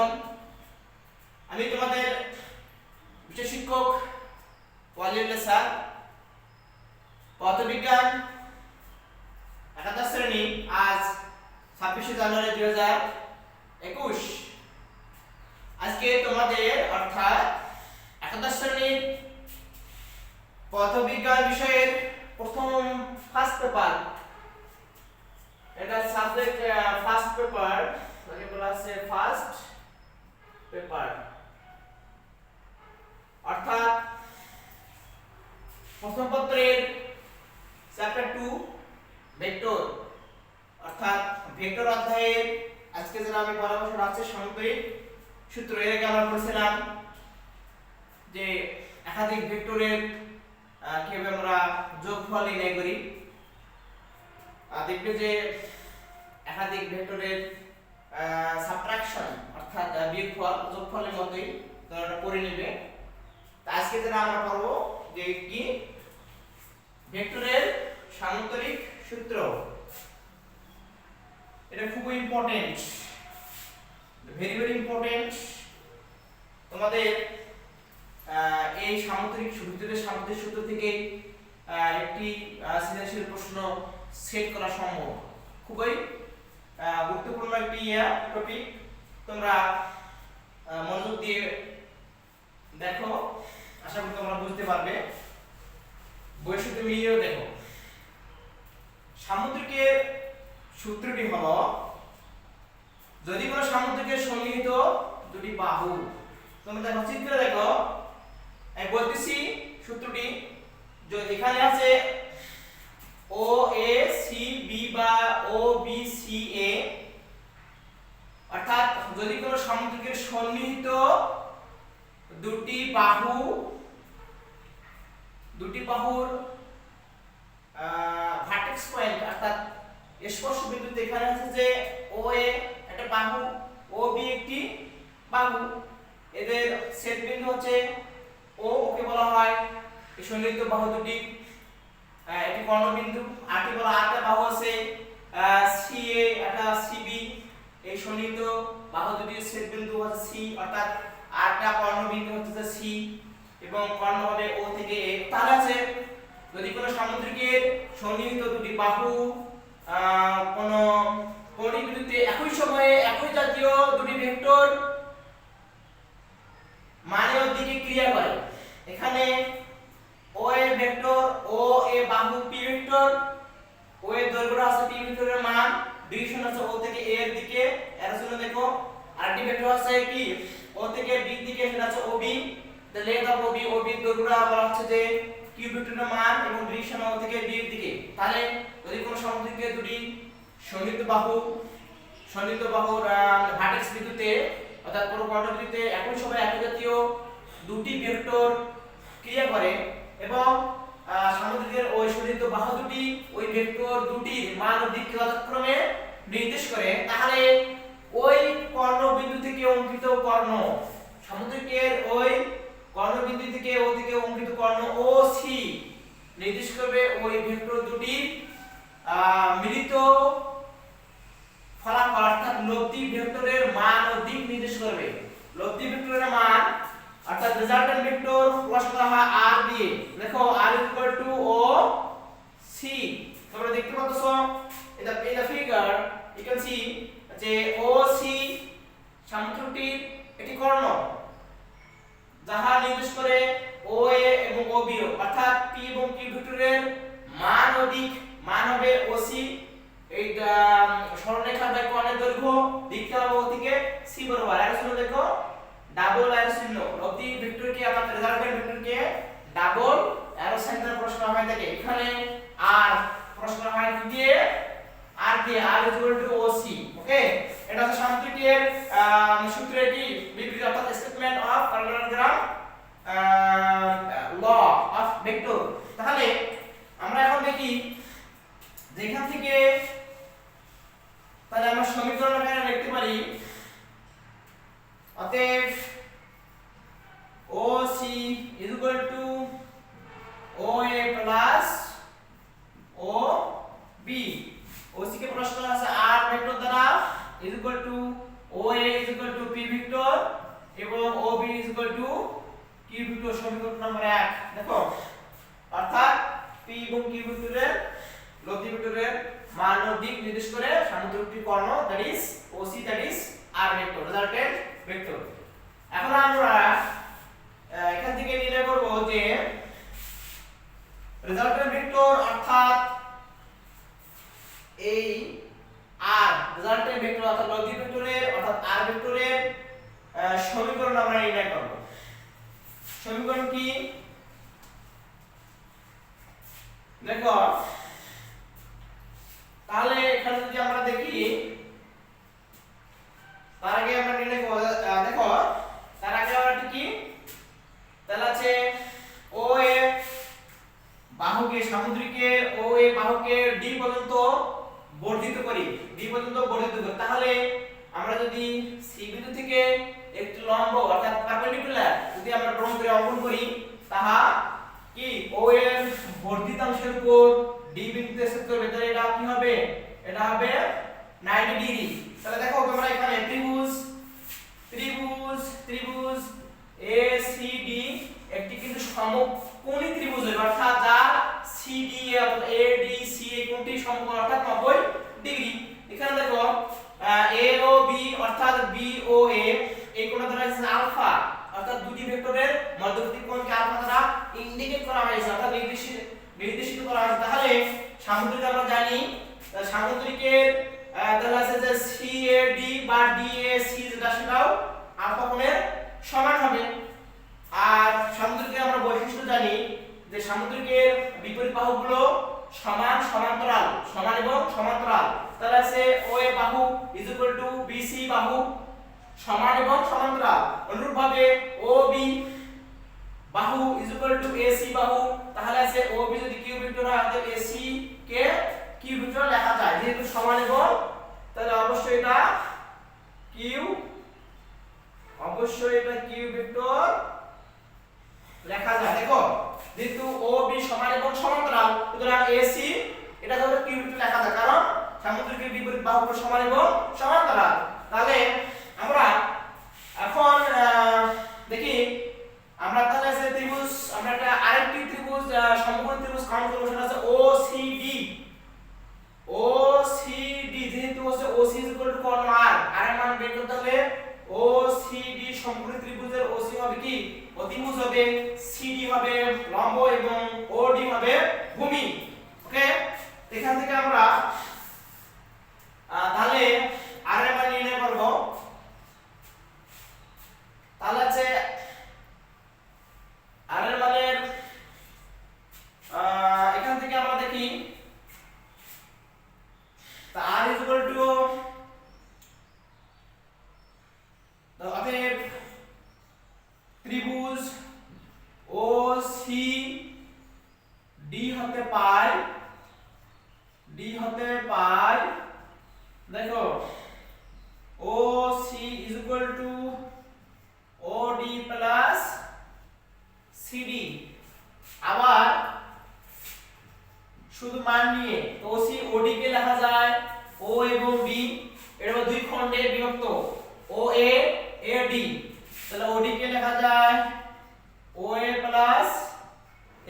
স্বাগতম। আমি তোমাদের বিশেষ শিক্ষক ওয়ালিউল্লাহ স্যার, পদার্থবিজ্ঞান একাদশ শ্রেণী। আজ 26শে জানুয়ারি 2021। আজকে তোমাদের অর্থাৎ একাদশ শ্রেণীর পদার্থবিজ্ঞান বিষয়ের প্রথম ফার্স্ট পেপার, এটা সাবজেক্ট ফার্স্ট পেপার, তাকে বলা আছে ফার্স্ট পেপার, অর্থাৎ প্রথম পত্রের চ্যাপ্টার 2 ভেক্টর, অর্থাৎ ভেক্টর অধ্যায়ের আজকে যেটা আমি পড়াবো সেটা হচ্ছে সামগ্রিক সূত্র। এর আগে আমরা পড়ছিলাম যে একাধিক ভেক্টরের কিভাবে আমরা যোগফল নির্ণয় করি। দেখবে যে একাধিক ভেক্টরের সাবট্রাকশন অর্থাৎ বিয়োগফল যোগফলের মতোই তোমরা পড়ে নেবে। আজকে যেটা আমরা পড়বো যে কি ভেক্টরের সামান্তরিক সূত্র। এটা খুবই ইম্পর্টেন্ট, ভেরি ভেরি ইম্পর্টেন্ট। তোমাদের এই সামান্তরিক সূত্র থেকে একটি সৃজনশীল প্রশ্ন সেট করা সম্ভব। খুবই গুরুত্বপূর্ণ একটি টপিক। তোমরা মনোযোগ দিয়ে দেখো, আশা করি তোমরা বুঝতে পারবে। বইয়ের সাথে মিলিয়েও দেখো। সামুদ্রিকের সূত্রটি হলো, যদি কোনো সামুদ্রিকের সন্নিহিত দুটি বাহু, তোমরা দেখো চিত্রে দেখো, আমি বলতেছি সূত্রটি, এখানে আছে ও এ সি বি বা ও বি সি এ, অর্থাৎ যদি কোনো সামুদ্রিকের সন্নিহিত দুটি বাহুর ভার্টেক্স পয়েন্ট অর্থাৎ স্পর্শ বিন্দুতে, এখানে আছে যে ও এ একটা বাহু, ও বি একটি বাহু, এদের ছেদ বিন্দু হচ্ছে ও, ওকে বলা হয় এই সন্নিহিত বাহু দুটি একটি কর্ণবিন্দু। আরটি বলা আরেকটা বাহু আছে সি এ, একটা সি বি, এই সন্নিহিত বাহু দুটির ছেদ বিন্দু হচ্ছে সি, অর্থাৎ আরেকটা কর্ণবিন্দু হচ্ছে সি এবং কর্ণ হবে ও থেকে এ। তাহলে আছে যদি কোনো সামুদ্রিকের সন্নিহিত দুটি বাহু কোন পরিবিন্দুতে একই সময়ে একই জাতীয় দুটি ভেক্টর মানের দিকে ক্রিয়া করে, এখানে ও এর ভেক্টর ও এ বাহু পি ভেক্টর, ও এর দৈর্ঘ্য আছে পি ভেক্টরের মান, ডিরেকশন আছে ও থেকে এ এর দিকে। এর জন্য দেখো আরেকটি ভেক্টর আছে কি ও থেকে বি দিকে, সেটা আছে ও B. the length of OB, OB দৈর্ঘ্য বলা হচ্ছে যে কিউ ভেক্টরের মান এবং ডিরেকশন ও থেকে বি এর দিকে। তাহলে যদি কোনো সামুদ্রিকের দুটি সন্নিহিত বাহুর ভার্টেক্স বিন্দুতে অর্থাৎ কোনো কর্ণবিন্দুতে একই সময়ে একই জাতীয় দুটি ভেক্টর ক্রিয়া করে এবং সামুদ্রিকের ওই সন্নিহিত বাহু দুটি ওই ভেক্টর দুটির মান ও দিক যথাক্রমে নির্দেশ করে, তাহলে ওই কর্ণবিন্দু থেকে অঙ্কিত কর্ণ, সামুদ্রিকের ওই কর্ণবিন্দু থেকে ও থেকে অঙ্কিত কর্ণ ও সি নির্দেশ করবে ওই ভেক্টর দুটির মিলিত ফলাফল, অর্থাৎ লব্ধি ভেক্টরের মান ও দিক নির্দেশ করবে। লব্ধি ভেক্টরের মান অর্থাৎ রেজাল্টেন্ট ভেক্টর প্রকাশ করা হয় আর দিয়ে। দেখো r ও সি, তোমরা দেখতে পাচ্ছো in the figure you can see যে ও সি সামুদ্রিকটির একটি কর্ণ যাহা নির্দেশ করে ও এ এবং ও বি, অর্থাৎ পি এবং কিউ ভেক্টরের মান ও দিক। মান হবে ও সি, এই সরলরেখার বা কোণের দৈর্ঘ্য, দিকটা হবে ও থেকে সি বরাবর। আর শুনো দেখো ডাবল অ্যারো চিহ্ন, লব্ধি ভেক্টরকে অর্থাৎ রেজাল্টেন্ট ভেক্টরকে ডাবল অ্যারো সাইন দ্বারা প্রকাশ করা হয় থাকে। এখানে আর প্রকাশ করা হয় দিয়ে আর দিয়ে r OC। ওকে, এটা হচ্ছে সামুদ্রিকের সূত্রের কি বিবৃতি অর্থাৎ statement of parallelogram law of vector. তাহলে আমরা এখন দেখি যেখান থেকে তাহলে আমরা সমীকরণ আকারে লিখতে পারি, অতএব OC OA plus OB। OC কে প্রকাশ করা আছে r ভেক্টর দ্বারা OA equal to P vector এবং OB is equal to Q vector সমীকরণ নম্বর 1 দেখো অর্থাৎ P এবং কিউ ভেক্টরের লব্ধি ভেক্টরের মান ও দিক নির্দেশ করে সামুদ্রিক কর্ণ that is OC that is R vector resultant vector. এখন আমরা এখান থেকে নির্ণয় করব যে রেজাল্টেন্ট ভেক্টর অর্থাৎ এই R রেজাল্টেন্ট ভেক্টর অর্থাৎ লব্ধি ভেক্টরের অর্থাৎ R ভেক্টরের সমীকরণ আমরা নির্ণয় করব। সমীকরণ কি দেখো তাহলে এখানে যদি আমরা দেখি তার আগে আমরা নির্ণয় করব দেখো তার আগে আমরা কি তাহলে আছে OA বাহুকে সামুদ্রিকের OA বাহুকে D পর্যন্ত বর্ধিত করি তাহলে আমরা যদি C বিন্দু থেকে একটি লম্ব অর্থাৎ পারপেন্ডিকুলার যদি আমরা ড্র করে অঙ্কন করি তাহা কি O এর বর্ধিতাংশের উপর D বিন্দুতে ছেদ করবে তাহলে এটা কি হবে এটা হবে 90 ডিগ্রি। তাহলে দেখো তোমরা এখানে ত্রিভুজ ACD একটি কিন্তু সমকোণী ত্রিভুজ অর্থাৎ যার CD অর্থাৎ ADC এই কোণটি সমকোণ অর্থাৎ 90 ডিগ্রি। এখানে দেখো AOB অর্থাৎ BOA এই কোণটা দ্বারা হচ্ছে আলফা অর্থাৎ দুটি ভেক্টরের মধ্যবর্তী কোণকে আলফা দ্বারা ইন্ডিকেট করা হয়েছে অর্থাৎ নির্দেশিত করা হয়েছে। তাহলে সামুদ্রিক আমরা জানি সামুদ্রিকের তাহলে আছে যে CAD বা DAC যেটা সেটাও আলফা কোণের সমান হবে। আর সামুদ্রিকের আমরা বৈশিষ্ট্য জানি যে সামুদ্রিকের বিপরীত বাহুগুলো সমান এবং সমান্তরাল তাহলে আছে OA বাহু ইজ ইকুয়াল টু BC বাহু সমান এবং সমান্তরাল। অনুরূপভাবে OB বাহু ইজ ইকুয়াল টু AC বাহু তাহলে আছে OB যদি কিউ ভেক্টর হয় তাহলে AC কে কিউ ভেক্টর লেখা যায় যেহেতু সমান এবং তাহলে অবশ্যই এটা কিউ ভেক্টর লেখা যায়। দেখো যেহেতু OB সমান এবং সমান্তরাল সুতরাং AC এটা ধরো কিউ ভেক্টর লেখা যায় কারণ সামুদ্রিকের বিপরীত বাহুগুলো সমান এবং সমান্তরাল। তাহলে আমরা এখন দেখি আমরা তাহলে আছে ত্রিভুজ আমরা একটা আরেকটি ত্রিভুজ সমকোণী ত্রিভুজ কাউন্ট করব সেটা আছে OCD যেহেতু হচ্ছে OC কর্ণ R এর মান বের করতে হলে OCD সমকোণী ত্রিভুজের OC হবে কি অতিভুজ হবে CD হবে লম্ব এবং OD হবে ভূমি। ওকে এখান থেকে আমরা তাহলে R এর মান নির্ণয় করব। তাহলে আছে R এর মানের এখান থেকে আমরা দেখি তা R is equal to অতএব ত্রিভুজ OCD হতে পাই দেখো OC is equal to OD plus CD আবার শুধু মান নিয়ে OC OD কে লেখা যায় O এবং D এর মধ্যে দুই খণ্ডে বিভক্ত OA AD তাহলে OD কে লেখা যায় OA plus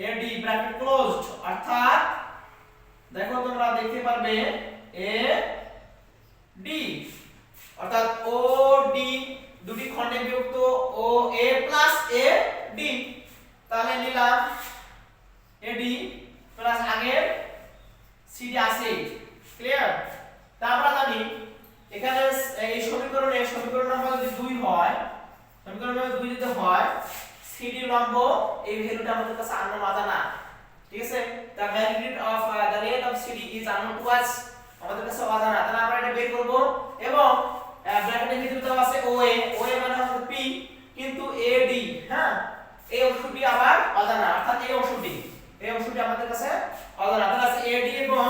AD bracket closed অর্থাৎ দেখো তোমরা দেখতে পারবে AD অর্থাৎ OD দুটি খণ্ডে বিভক্ত OA plus AD তাহলে নিলাম AD প্লাস আগের CD আছে ক্লিয়ার। তা আমরা জানি এখানে এই সমীকরণ নম্বর যদি 2 হয় যদি হয় CD লম্ব এই ভ্যালুটা আমাদের কাছে অজানা ঠিক আছে the magnitude of the rate of CD is unknown to us আমাদের কাছে অজানা তাহলে আমরা এটা বের করব এবং ব্র্যাকেটের ভিতরে দেওয়া আছে OA মানে হচ্ছে P কিন্তু AD হ্যাঁ এই অংশটি আবার অজানা অর্থাৎ এই অংশটি আমাদের কাছে অজানা তাহলে আছে AD এবং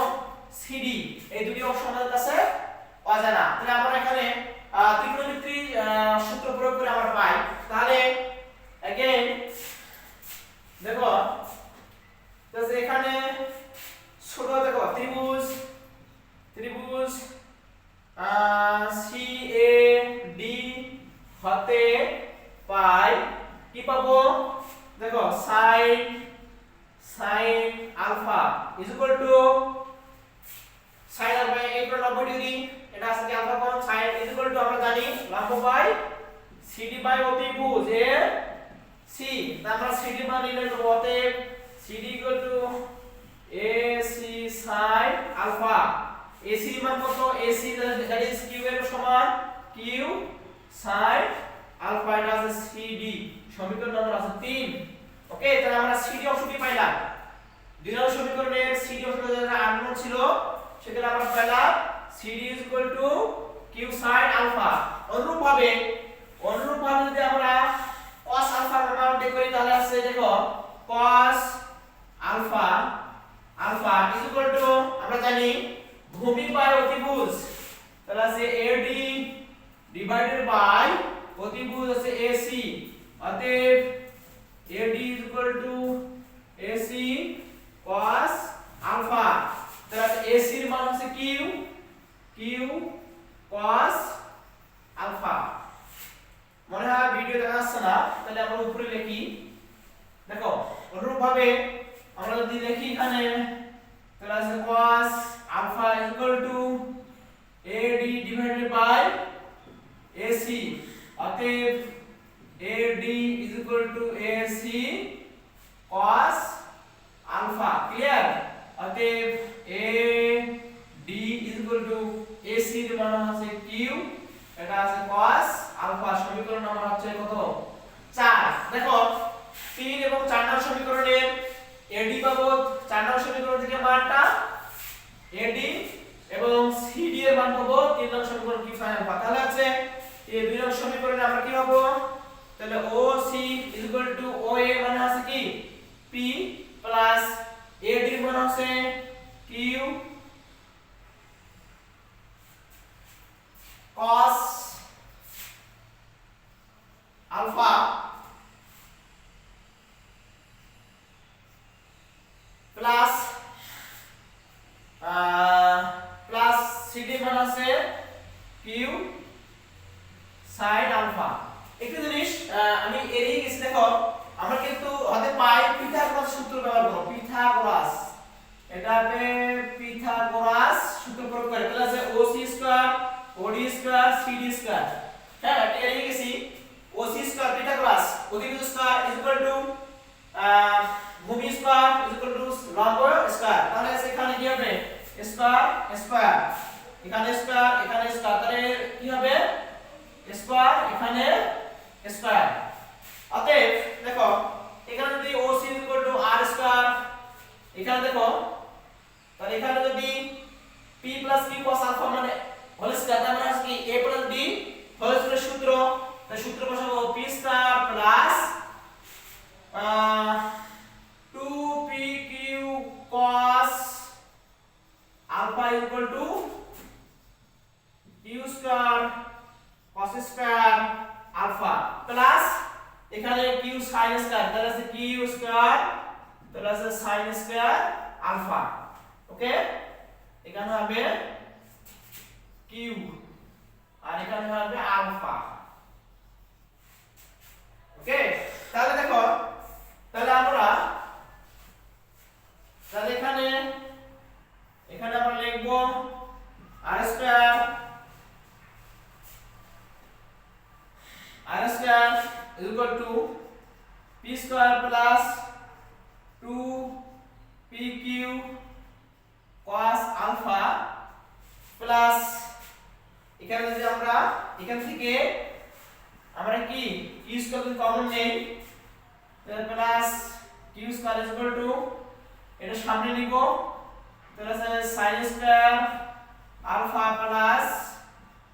CD এই দুটি অংশ আমাদের কাছে অজানা। তাহলে আমরা এখানে ত্রিকোণমিতি সূত্র প্রয়োগ করে আমরা পাই তাহলে अगेन দেখো তো এখানে ছোট দেখো ত্রিভুজ CAD হতে পাই কি পাবো দেখো sin alpha is equal to sin alpha এই পুরো 90 ডিগ্রি এটা আছে কি আলফা কোণ sin ইজ ইকুয়াল টু আমরা জানি লম্ব বাই সিডি বাই অতিভুজ এর সি আমরা সিডি মান নির্ণয় করব অতএব CD equal to AC sin alpha AC মান কত AC দ্যাট ইজ কিউ এর সমান কিউ sin আলফা এটা আছে CD সমীকরণ নম্বর আছে 3 ওকে তাহলে আমরা CD অংশটি পাইলাম দুই নম্বর সমীকরণের CD অংশটা যেটা আননোন ছিল সেটা আমরা পাইলাম CD q sin আলফা অনুরূপভাবে যদি আমরা cos আলফা মান বের করি তাহলে আছে দেখো cos আলফা আমরা জানি ভূমি বাই অতিভুজ তাহলে আছে AD ডিভাইডেড বাই অতিভুজ আছে AC অতএব AD AC cos আলফা তাহলে AC এর মান হচ্ছে q cos আলফা মনে হয় ভিডিও দেখা যাচ্ছে না তাহলে আমরা উপরে লিখি দেখো অনুরূপভাবে আমরা যদি দেখি এখানে তাহলে আছে cos alpha AD divided by AC অতএব AD AC cos alpha clear অতএব AD AC এর মান হচ্ছে q এটা আছে cos আলফা সমীকরণ নাম্বার হচ্ছে কত 4 দেখো 3 এবং 4 নম্বর সমীকরণের AD পাবো 4 নম্বর সমীকরণ থেকে মানটা AD এবং CD এর মান পাবো 3 নম্বর সমীকরণ কি sin আলফা তাহলে আছে এই দুই নম্বর সমীকরণে আমরা কি পাবো তাহলে OC OA মানে আছে কি P প্লাস AD এর মান আছে Q cos alpha plus CD মান আছে Q sin আলফা একটু জিনিস আমি এড়িয়ে গেছি দেখো আমরা কিন্তু হাতে পাই পিথাগোরাস সূত্র ব্যবহার করব পিথাগোরাস এটাকে পিথাগোরাস সূত্র প্রয়োগ করে তাহলে আছে OC square OD square CD square হ্যাঁ এটা এড়িয়ে গেছি OC স্কয়ার পিথাগোরাস অতিভুজ স্কয়ার ইজ ইকুয়াল টু ভূমি স্কয়ার ইজ ইকুয়াল টু লম্ব স্কয়ার তাহলে এখানে কি হবে স্কয়ার এখানে স্কয়ার তাহলে কি হবে স্কয়ার এখানে স্কয়ার অতএব দেখো এখানে যদি OC r স্কয়ার এখানে দেখো তাহলে এখানে যদি p q cos আলফা মানে হোল স্কয়ার তার মানে কি a b হোল স্কয়ার সূত্র তাই সূত্র বসাবো p square plus 2pq cos alpha equal to q square cos square alpha plus এখানে q sin স্কয়ার তাহলে আছে q স্কয়ার তাহলে আছে sin স্কয়ার আলফা ওকে এখানে হবে q আর এখানে হবে আলফা ওকে তাহলে দেখো তাহলে এখানে আমরা লিখব r square equal to p square plus 2pq cos alpha plus এখানে যদি আমরা এখান থেকে আমরা কি q স্কয়ার কমন নেই তাহলে plus q square equal to এটা সামনে নিব তাহলে আছে sin square alpha plus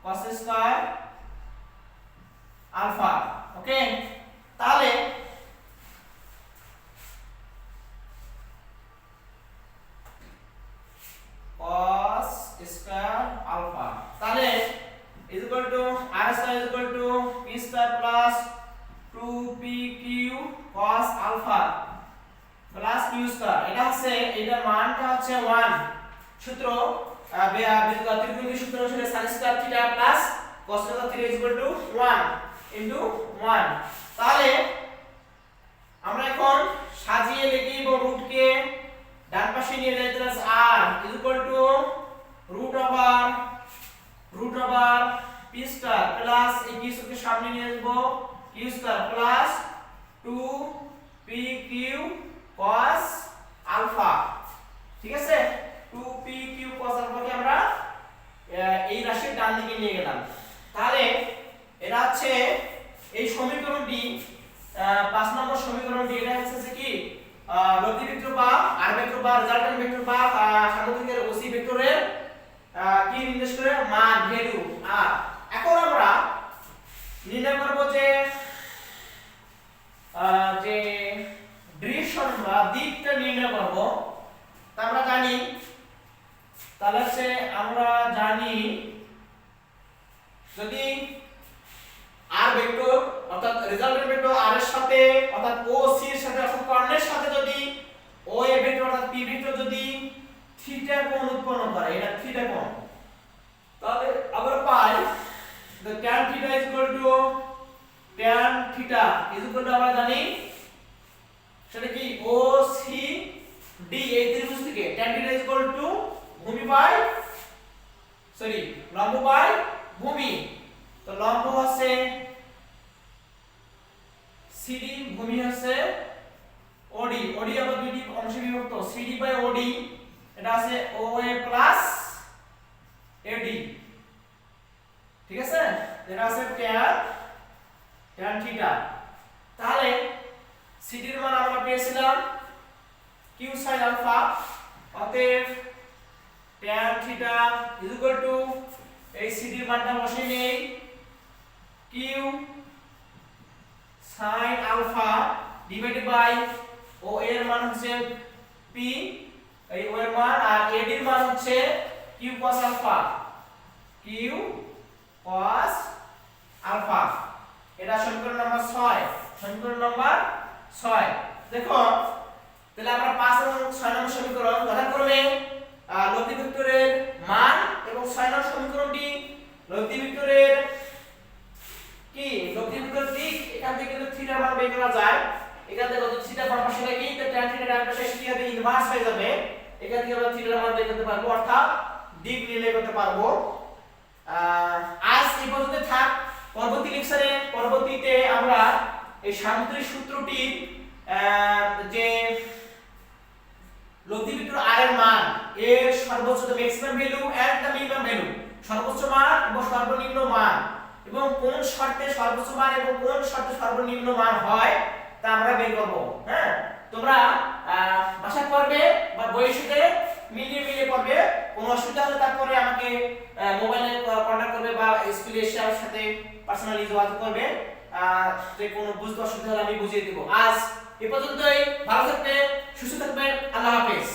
cos square alpha okay তাহলে cos স্কয়ার আলফা তাহলে r square p square plus 2pq cos alpha plus q square এটা হচ্ছে এটার মানটা হচ্ছে 1 সূত্র ত্রিকোণমিতিক সূত্র অনুসারে sin square theta plus cos square theta 1 into 1। তাহলে আমরা এখন সাজিয়ে লিখি এবং রুটকে ডান পাশে নিয়ে যাই, তাহলে r is equal to root over p square plus এই p কে সামনে নিয়ে আসব q square plus 2pq cos alpha. ঠিক আছে, 2pq cos আলফা কে আমরা এই রাশির ডান দিকে নিয়ে গেলাম। তাহলে এটা হচ্ছে এই সমীকরণটি 5 নম্বর সমীকরণটি, এটা হচ্ছে কি লব্ধি ভেক্টর বা আর ভেক্টর বা রেজাল্টেন্ট ভেক্টর বা সামগ্রিকের ওসি ভেক্টরের কি নির্দেশ করে মান ভ্যালু আর। এখন আমরা নির্ণয় করব যে ডিরেকশন বা দিকটা নির্ণয় করব। তা আমরা জানি, তাহলে হচ্ছে আমরা জানি যদি আর ভেক্টর অর্থাৎ রেজাল্টেন্ট ভেক্টর আর এর সাথে অর্থাৎ ও সি এর সাথে অর্থাৎ কর্ণের সাথে যদি ও এ ভেক্টর অর্থাৎ পি ভেক্টর যদি থিটা কোণ উৎপন্ন করে, এটা থিটা কোণ, তাহলে আমরা পাই the tan theta is equal to আমরা জানি সেটা কি ও সি ডি এই ত্রিভুজ থেকে tan theta is equal to লম্ব বাই ভূমি। তো লম্ব হচ্ছে সিডি, ভূমি হচ্ছে ওডি। ওডি আবার দুইটি অংশে বিভক্ত, সিডি বাই ওডি, এটা আছে ওএ প্লাস এডি। ঠিক আছে, এটা আছে tan থিটা। তাহলে সিডির মান আমরা পেয়েছিলাম q sin আলফা, অতএব tan theta is equal to এই সিডির মানটা বসিয়ে নেই q sin alpha divided by O এর মান হচ্ছে p, এই ও এর মান, আর এড এর মান হচ্ছে q cos alpha, q cos alpha. এটা সমীকরণ নাম্বার 6। সমীকরণ নাম্বার 6 দেখো, তাহলে আমরা 5 এবং 6 নম্বর সমীকরণ যথাক্রমে লব্ধি ভেক্টরের মান এবং 6 নম্বর সমীকরণটি লব্ধি ভেক্টরের কি লব্ধি ভেক্টর দিক, এখান থেকে কিন্তু থিটার মান বের করা যায়। এখান থেকে কত থিটা বাম পাশে কি, তো tan থিটা ডান পাশে এসে থিটা ইনভার্স হয়ে যাবে, এখান থেকে আমরা থিটার মান বের করতে পারবো, অর্থাৎ দিক নির্ণয় করতে পারবো। আজ এই পর্যন্ত থাক। পরবর্তীতে আমরা এই সামুদ্রিক সূত্রটির যে লব্ধি ভেক্টর r এর মান, এর সর্বোচ্চ maximum value and the minimum value, সর্বোচ্চ মান এবং সর্বনিম্ন মান, এবং কোন শর্তে সর্বোচ্চ মান এবং কোন শর্তে সর্বনিম্ন মান হয় তা আমরা বের করব। হ্যাঁ, তোমরা বাসায় পড়বে বা বইয়ের সাথে মিলিয়ে পড়বে। কোনো অসুবিধা হলে তারপরে আমাকে মোবাইলে কন্টাক্ট করবে বা স্কুলে এসে আমার সাথে পার্সোনালি যোগাযোগ করবে। যে কোনো বুঝতে অসুবিধা হলে আমি বুঝিয়ে দেব। আজ এ পর্যন্তই। ভালো থাকবেন, সুস্থ থাকবেন। আল্লাহ হাফেজ।